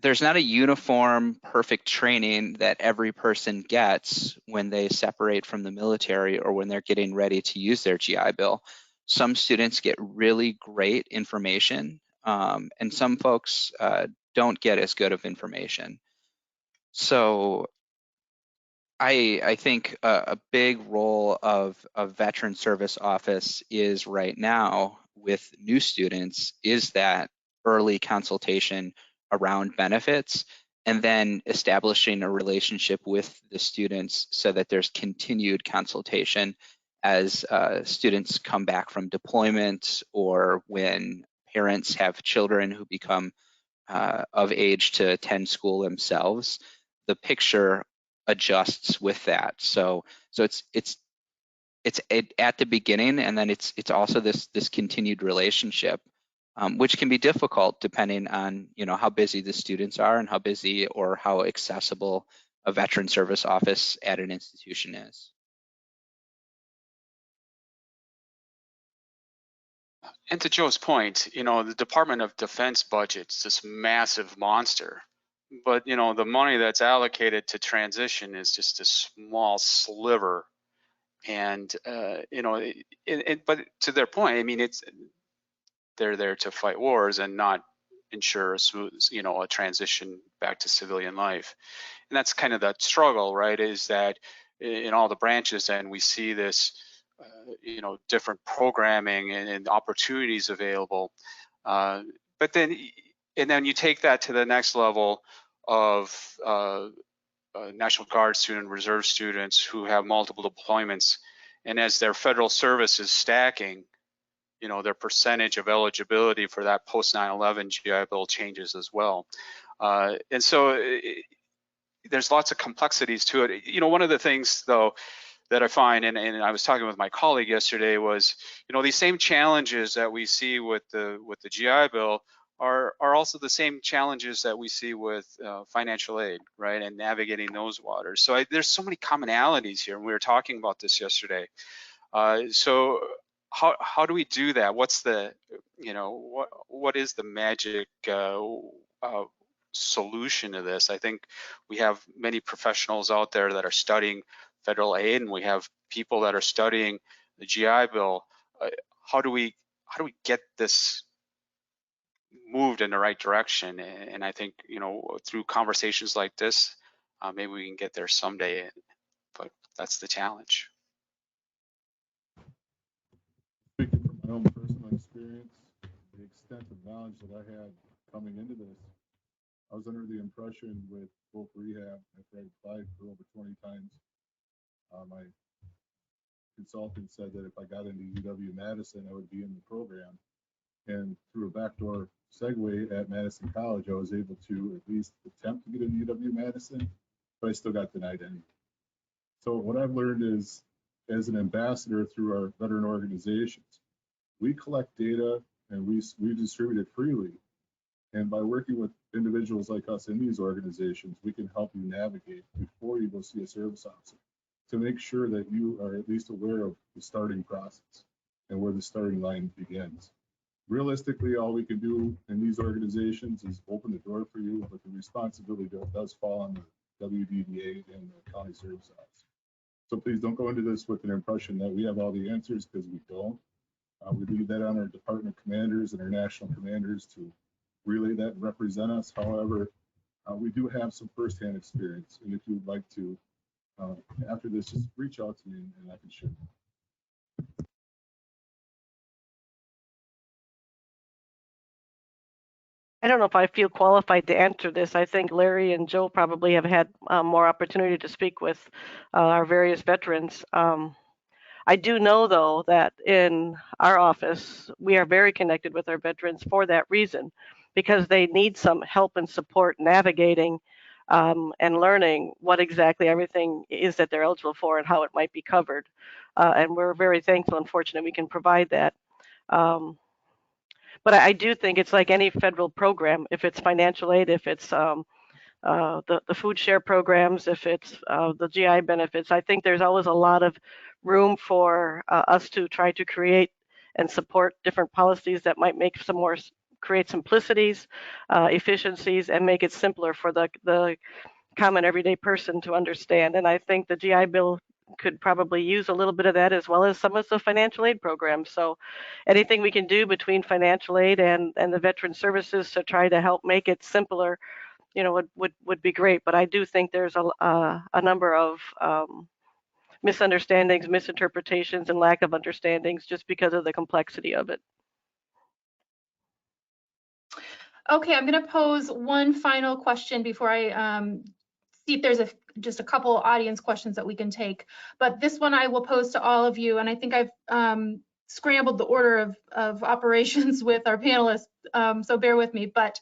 There's not a uniform, perfect training that every person gets when they separate from the military or when they're getting ready to use their GI Bill. Some students get really great information, and some folks don't get as good of information. So I think a big role of a veteran service office is right now with new students is that early consultation around benefits, and then establishing a relationship with the students so that there's continued consultation as students come back from deployment or when parents have children who become of age to attend school themselves. The picture adjusts with that. So it's at the beginning, and then it's also this continued relationship. Which can be difficult depending on, you know, how busy the students are and how busy or how accessible a veteran service office at an institution is. And to Joe's point, you know, the Department of Defense budget's this massive monster, but you know, the money that's allocated to transition is just a small sliver. And you know, but to their point, I mean, they're there to fight wars and not ensure a smooth, you know, a transition back to civilian life. that's kind of the struggle, right? Is that in all the branches, and we see this, different programming and opportunities available. But then you take that to the next level of National Guard student, reserve students who have multiple deployments, and as their federal service is stacking, their percentage of eligibility for that post 9/11 GI Bill changes as well. And so there's lots of complexities to it. One of the things though that I find, and I was talking with my colleague yesterday, was these same challenges that we see with the GI Bill are also the same challenges that we see with financial aid, right, and navigating those waters. So there's so many commonalities here, and we were talking about this yesterday. So how do we do that? What's the what is the magic solution to this? I think we have many professionals out there that are studying federal aid, and we have people that are studying the GI Bill. How do we get this moved in the right direction? And I think through conversations like this, maybe we can get there someday. But that's the challenge. Speaking from my own personal experience, the extent of knowledge that I had coming into this, I was under the impression with both rehab, after I applied for over 20 times, my consultant said that if I got into UW-Madison, I would be in the program. And through a backdoor segue at Madison College, I was able to at least attempt to get into UW-Madison, but I still got denied anyway. So what I've learned is, as an ambassador through our veteran organizations, we collect data and we distribute it freely. And by working with individuals like us in these organizations, we can help you navigate before you go see a service officer to make sure that you are at least aware of the starting process and where the starting line begins. Realistically, all we can do in these organizations is open the door for you, but the responsibility does fall on the WDDA and the county service officer. So please don't go into this with an impression that we have all the answers, because we don't. We leave that on our department commanders and our national commanders to relay that and represent us. However, we do have some firsthand experience, and if you would like to, after this, just reach out to me and I can share. I don't know if I feel qualified to answer this. I think Larry and Joe probably have had more opportunity to speak with our various veterans. I do know, though, that in our office, we are very connected with our veterans for that reason, because they need some help and support navigating and learning what exactly everything is that they're eligible for and how it might be covered. And we're very thankful and fortunate we can provide that. But I do think it's like any federal program. If it's financial aid, if it's the food share programs, if it's the GI benefits, I think there's always a lot of room for us to try to create and support different policies that might make create simplicities, efficiencies, and make it simpler for the common everyday person to understand. And I think the GI Bill could probably use a little bit of that, as well as some of the financial aid programs. So anything we can do between financial aid and the veteran services to try to help make it simpler, would be great. But I do think there's a number of misunderstandings, misinterpretations, and lack of understandings just because of the complexity of it. Okay, I'm going to pose one final question before I see if there's just a couple audience questions that we can take. But this one I will pose to all of you, and I think I've scrambled the order of operations with our panelists, so bear with me. But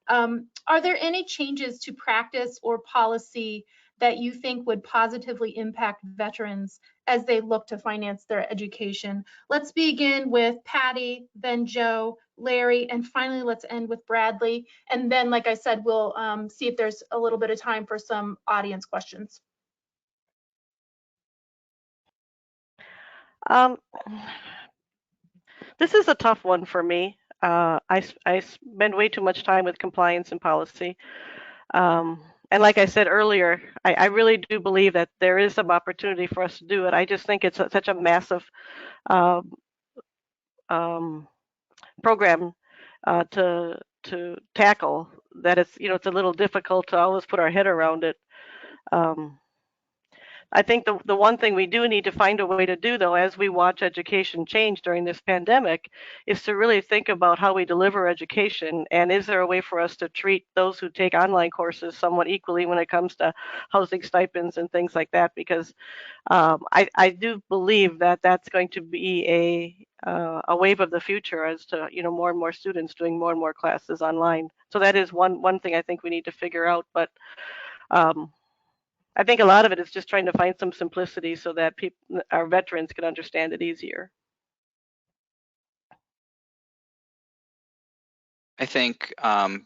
are there any changes to practice or policy that you think would positively impact veterans as they look to finance their education? Let's begin with Patty, then Joe, Larry, and finally let's end with Bradley. And then, like I said, we'll see if there's a little bit of time for some audience questions. This is a tough one for me. I spend way too much time with compliance and policy. And like I said earlier, I really do believe that there is some opportunity for us to do it. I just think it's such a massive program to tackle that it's a little difficult to always put our head around it. I think the one thing we do need to find a way to do, though, as we watch education change during this pandemic, is to really think about how we deliver education. And is there a way for us to treat those who take online courses somewhat equally when it comes to housing stipends and things like that? Because I do believe that that's going to be a wave of the future as to, you know, more and more students doing more and more classes online. So that is one thing I think we need to figure out. But I think a lot of it is just trying to find some simplicity so that people, our veterans, can understand it easier. I think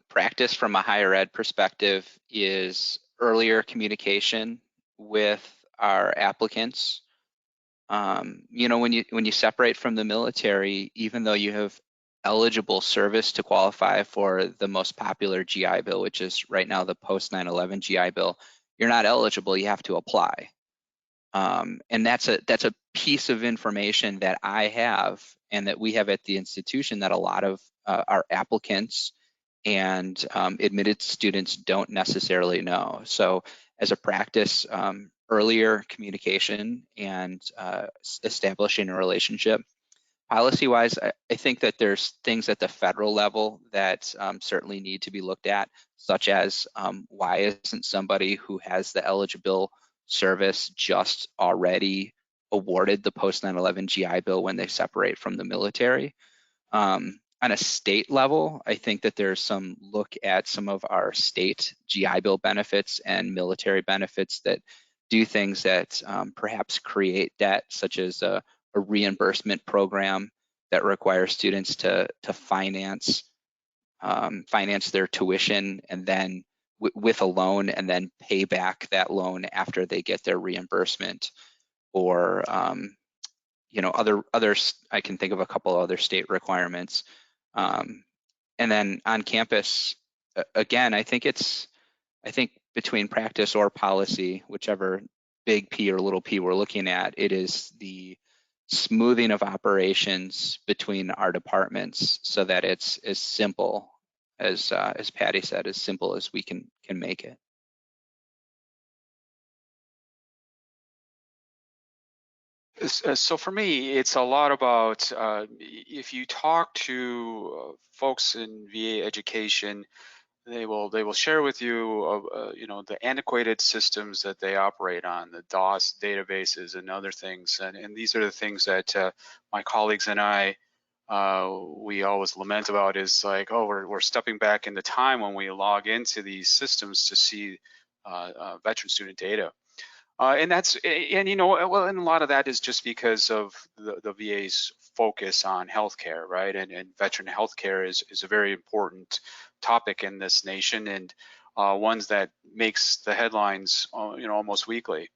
practice from a higher ed perspective is earlier communication with our applicants. You know, when you separate from the military, even though you have eligible service to qualify for the most popular GI Bill, which is right now the post 9/11 GI Bill, you're not eligible. You have to apply, and that's a piece of information that I have and that we have at the institution that a lot of our applicants and admitted students don't necessarily know. So as a practice, earlier communication and establishing a relationship. Policy-wise, I think that there's things at the federal level that certainly need to be looked at, such as why isn't somebody who has the eligible service just already awarded the post 9/11 GI Bill when they separate from the military? On a state level, I think that there's some look at some of our state GI Bill benefits and military benefits that do things that perhaps create debt, such as a reimbursement program that requires students to finance their tuition and then with a loan and then pay back that loan after they get their reimbursement, or you know, others. I can think of a couple other state requirements. And then on campus, again, I think between practice or policy, whichever big P or little p we're looking at, it is the smoothing of operations between our departments so that it's as simple as Patty said, as simple as we can make it. So for me, it's a lot about if you talk to folks in VA education, they will share with you, you know, the antiquated systems that they operate on, the DOS databases and other things, and these are the things that my colleagues and I we always lament about. Is like, oh, we're stepping back in the time when we log into these systems to see veteran student data. And you know, well, and a lot of that is just because of the VA's focus on healthcare, right? And veteran healthcare is a very important topic in this nation, and ones that makes the headlines, you know, almost weekly.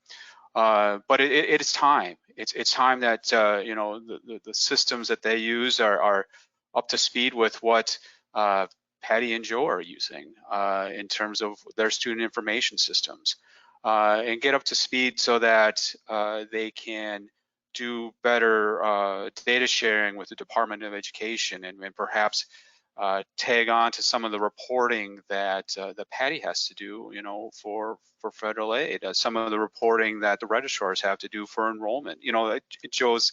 But it is time. It's time that you know, the systems that they use are up to speed with what Patty and Joe are using in terms of their student information systems. And get up to speed so that they can do better data sharing with the Department of Education, and perhaps tag on to some of the reporting that Patty has to do, you know, for federal aid, some of the reporting that the registrars have to do for enrollment. You know, it shows,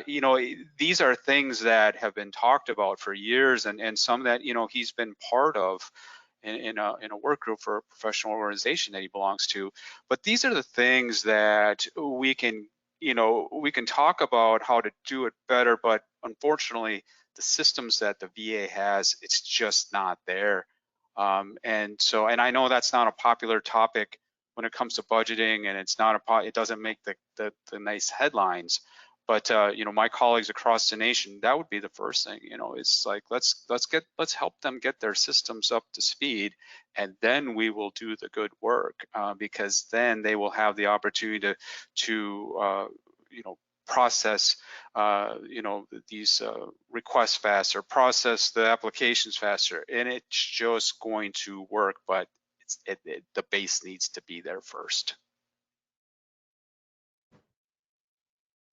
you know, these are things that have been talked about for years, and some that, you know, he's been part of in a work group for a professional organization that he belongs to. But these are the things that we can, you know, we can talk about how to do it better, but unfortunately the systems that the VA has, it's just not there. And I know that's not a popular topic when it comes to budgeting, and it doesn't make the nice headlines. But you know, my colleagues across the nation, that would be the first thing. You know, it's like let's help them get their systems up to speed, and then we will do the good work, because then they will have the opportunity to you know, process you know, these requests faster, process the applications faster, and it's just going to work. But the base needs to be there first.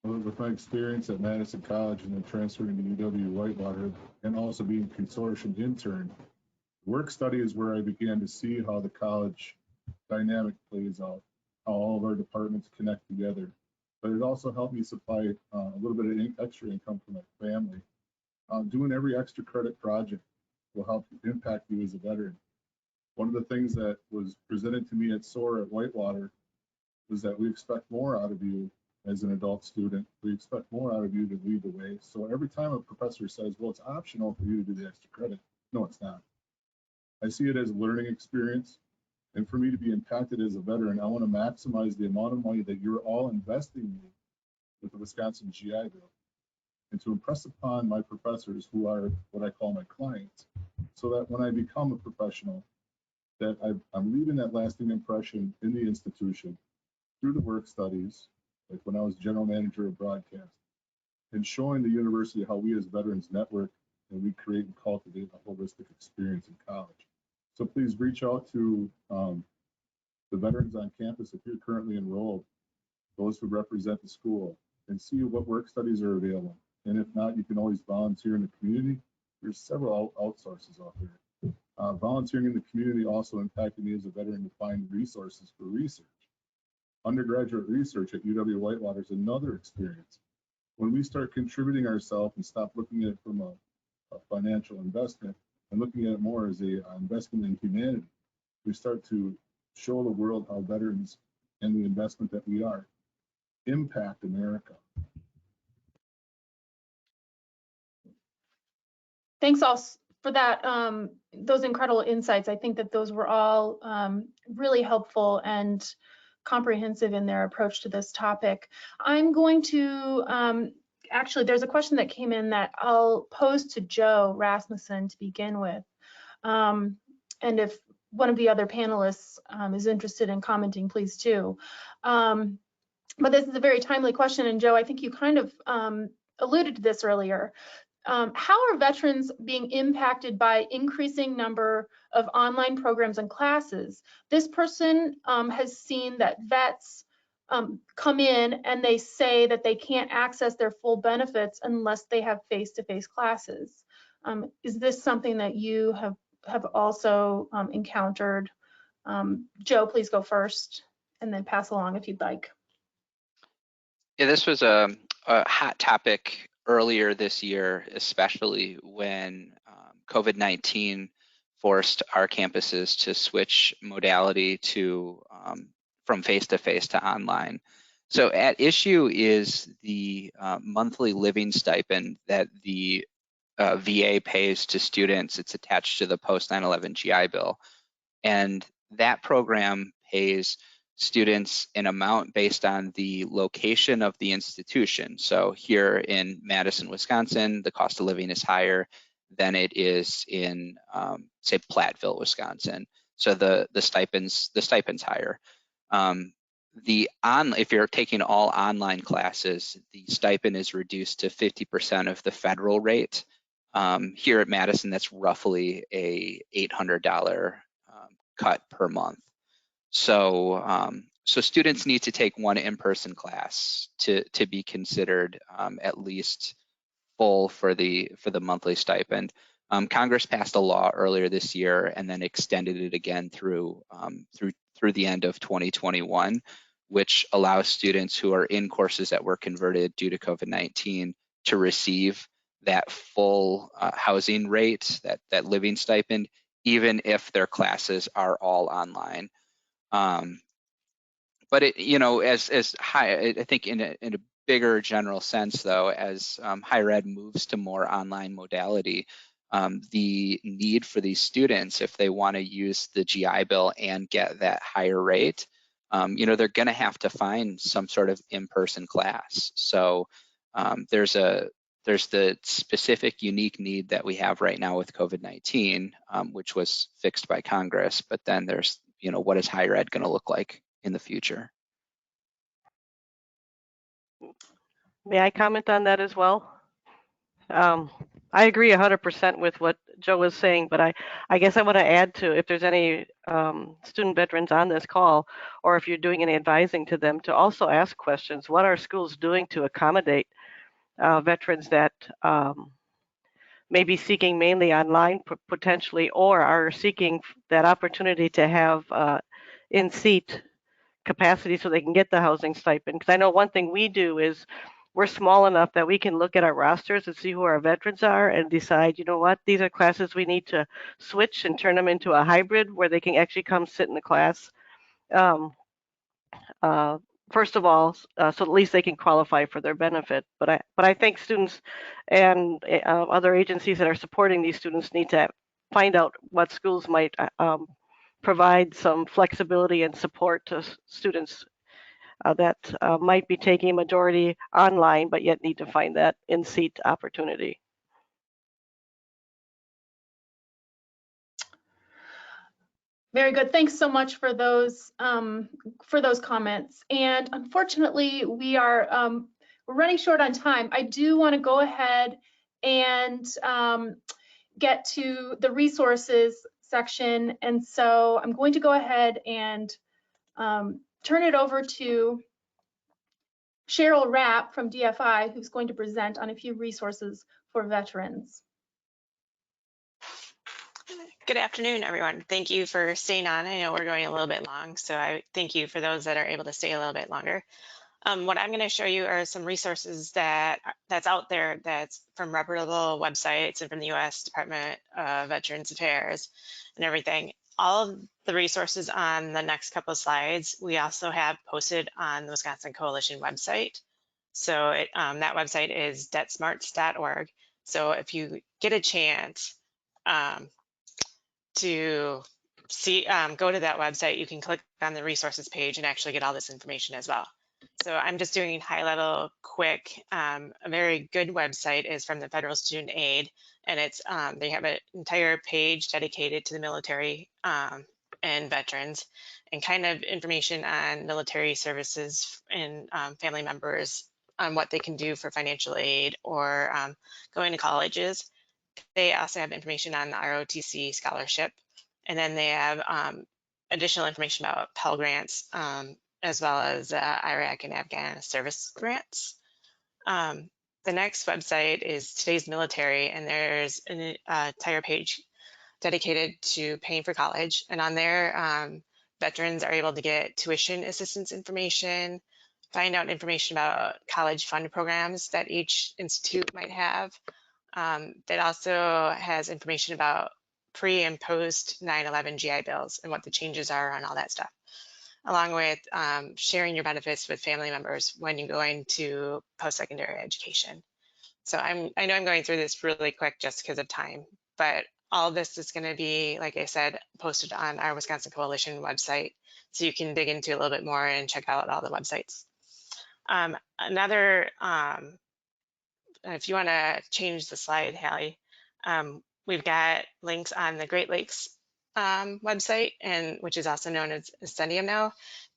With my experience at Madison College and then transferring to UW-Whitewater and also being consortium intern, work study is where I began to see how the college dynamic plays out, how all of our departments connect together. But it also helped me supply a little bit of extra income for my family. Doing every extra credit project will help impact you as a veteran. One of the things that was presented to me at SOAR at Whitewater was that we expect more out of you as an adult student. We expect more out of you to lead the way. So every time a professor says, well, it's optional for you to do the extra credit, no, it's not. I see it as a learning experience. And for me to be impacted as a veteran, I want to maximize the amount of money that you're all investing in me with the Wisconsin GI Bill, and to impress upon my professors, who are what I call my clients, so that when I become a professional, that I'm leaving that lasting impression in the institution through the work studies, like when I was general manager of broadcast, and showing the university how we as veterans network and we create and cultivate a holistic experience in college. So please reach out to the veterans on campus if you're currently enrolled, those who represent the school, and see what work studies are available. And if not, you can always volunteer in the community. There's several outsources out there. Volunteering in the community also impacted me as a veteran to find resources for research. Undergraduate research at UW-Whitewater is another experience. When we start contributing ourselves and stop looking at it from a financial investment and looking at it more as an investment in humanity, we start to show the world how veterans and the investment that we are impact America. Thanks all for that, those incredible insights. I think that those were all really helpful and comprehensive in their approach to this topic. I'm going to, actually, there's a question that came in that I'll pose to Joe Rasmussen to begin with. And if one of the other panelists is interested in commenting, please too. But this is a very timely question, and Joe, I think you kind of alluded to this earlier. How are veterans being impacted by increasing number of online programs and classes? This person has seen that vets come in and they say that they can't access their full benefits unless they have face-to-face classes. Is this something that you have also encountered? Joe, please go first and then pass along if you'd like. Yeah, this was a hot topic earlier this year, especially when COVID-19 forced our campuses to switch modality to from face-to-face to online. So at issue is the monthly living stipend that the VA pays to students. It's attached to the post 9/11 GI Bill. And that program pays students an amount based on the location of the institution. So here in Madison, Wisconsin, the cost of living is higher than it is in, say, Platteville, Wisconsin. So the stipend's higher. If you're taking all online classes, the stipend is reduced to 50% of the federal rate. Here at Madison, that's roughly a $800 cut per month. So so students need to take one in-person class to be considered at least full for the monthly stipend. Congress passed a law earlier this year and then extended it again through the end of 2021, which allows students who are in courses that were converted due to COVID-19 to receive that full housing rate, that living stipend, even if their classes are all online. But it, you know, as high, I think in a bigger general sense, though, as higher ed moves to more online modality, the need for these students, if they want to use the GI Bill and get that higher rate, you know, they're going to have to find some sort of in-person class. So there's the specific unique need that we have right now with COVID-19, which was fixed by Congress. But then there's, you know, what is higher ed going to look like in the future? May I comment on that as well? I agree 100% with what Joe was saying, but I guess I want to add to, if there's any student veterans on this call, or if you're doing any advising to them, to also ask questions. What are schools doing to accommodate veterans that may be seeking mainly online potentially, or are seeking that opportunity to have in-seat capacity so they can get the housing stipend. Because I know one thing we do is we're small enough that we can look at our rosters and see who our veterans are and decide, you know what, these are classes we need to switch and turn them into a hybrid where they can actually come sit in the class. First of all, so at least they can qualify for their benefit. But I think students and other agencies that are supporting these students need to find out what schools might provide some flexibility and support to students that might be taking a majority online, but yet need to find that in-seat opportunity. Very good. Thanks so much for those comments. And unfortunately, we're running short on time. I do want to go ahead and get to the resources section. And so I'm going to go ahead and turn it over to Cheryl Rapp from DFI, who's going to present on a few resources for veterans. Good afternoon, everyone. Thank you for staying on. I know we're going a little bit long, so I thank you for those that are able to stay a little bit longer. What I'm going to show you are some resources that's out there that's from reputable websites and from the U.S. Department of Veterans Affairs and everything. All of the resources on the next couple of slides, we also have posted on the Wisconsin Coalition website. So that website is debtsmarts.org. So if you get a chance, to see, go to that website, you can click on the resources page and actually get all this information as well. So I'm just doing high level quick. A very good website is from the Federal Student Aid, and it's they have an entire page dedicated to the military and veterans, and kind of information on military services and family members on what they can do for financial aid or going to colleges. They also have information on the ROTC scholarship, and then they have additional information about Pell Grants, as well as Iraq and Afghan service grants. The next website is Today's Military, and there's an entire page dedicated to paying for college. And on there, veterans are able to get tuition assistance information, find out information about college fund programs that each institute might have. That also has information about pre and post 9/11 GI Bills and what the changes are on all that stuff, along with sharing your benefits with family members when you're going to post-secondary education. So I know I'm going through this really quick just because of time, but all this is going to be, like I said, posted on our Wisconsin Coalition website, so you can dig into a little bit more and check out all the websites. If you want to change the slide, Hallie, we've got links on the Great Lakes website, and which is also known as Ascendium now.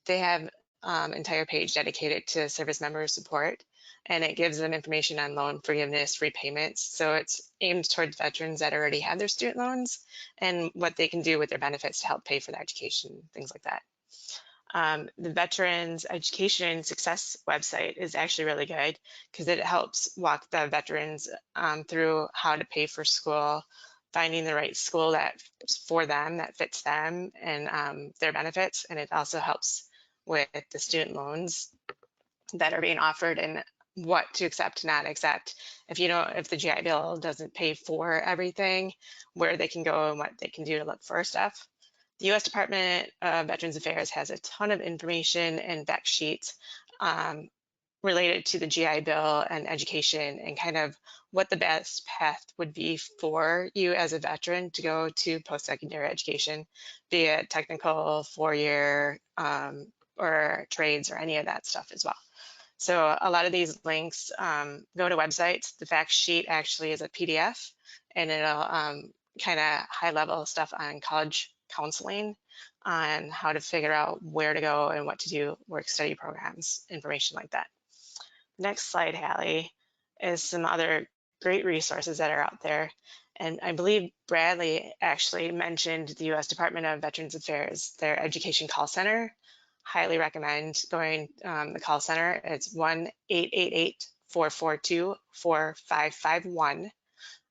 They have entire page dedicated to service member support, and it gives them information on loan forgiveness, repayments. So it's aimed towards veterans that already have their student loans and what they can do with their benefits to help pay for their education, things like that. The Veterans Education Success website is actually really good because it helps walk the veterans through how to pay for school, finding the right school that's for them, that fits them and their benefits. And it also helps with the student loans that are being offered and what to accept, not accept. If the GI Bill doesn't pay for everything, where they can go and what they can do to look for stuff. The U.S. Department of Veterans Affairs has a ton of information and fact sheets related to the GI Bill and education, and kind of what the best path would be for you as a veteran to go to post-secondary education, be it technical, 4-year, or trades, or any of that stuff as well. So a lot of these links go to websites. The fact sheet actually is a PDF, and it'll kind of high-level stuff on college counseling, on how to figure out where to go and what to do, work study programs, information like that. Next slide, Hallie, is some other great resources that are out there. And I believe Bradley actually mentioned the U.S. Department of Veterans Affairs, their education call center. Highly recommend going the call center. It's 1-888-442-4551.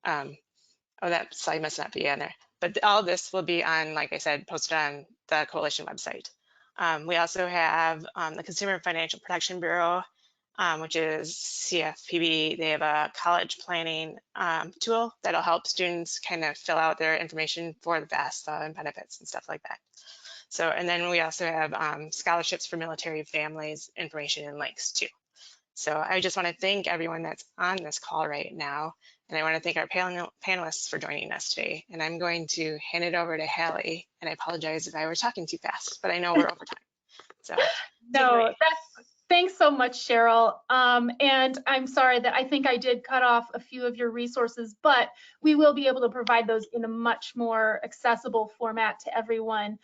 Oh, that slide must not be on there. But all this will be on, like I said, posted on the Coalition website. We also have the Consumer Financial Protection Bureau, which is CFPB. They have a college planning tool that'll help students kind of fill out their information for the FAFSA and benefits and stuff like that. So, and then we also have scholarships for military families, information and links too. So I just want to thank everyone that's on this call right now. And I want to thank our panelists for joining us today. And I'm going to hand it over to Hallie. And I apologize if I were talking too fast, but I know we're over time. So No, thanks so much, Cheryl. And I'm sorry that I think I did cut off a few of your resources, but we will be able to provide those in a much more accessible format to everyone,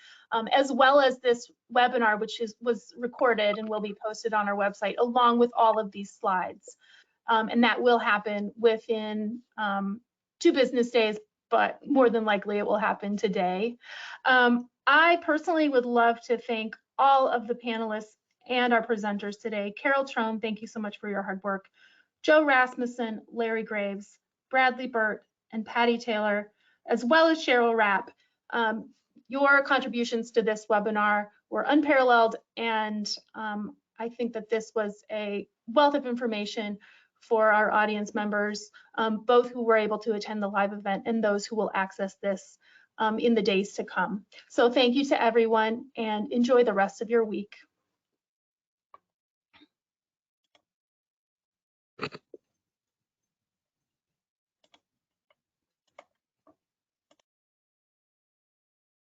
as well as this webinar, which was recorded and will be posted on our website, along with all of these slides. And that will happen within 2 business days, but more than likely it will happen today. I personally would love to thank all of the panelists and our presenters today. Carol Trone, thank you so much for your hard work. Joe Rasmussen, Larry Graves, Bradley Burt, and Patty Taylor, as well as Cheryl Rapp. Your contributions to this webinar were unparalleled, and I think that this was a wealth of information for our audience members, both who were able to attend the live event and those who will access this in the days to come. So thank you to everyone, and enjoy the rest of your week.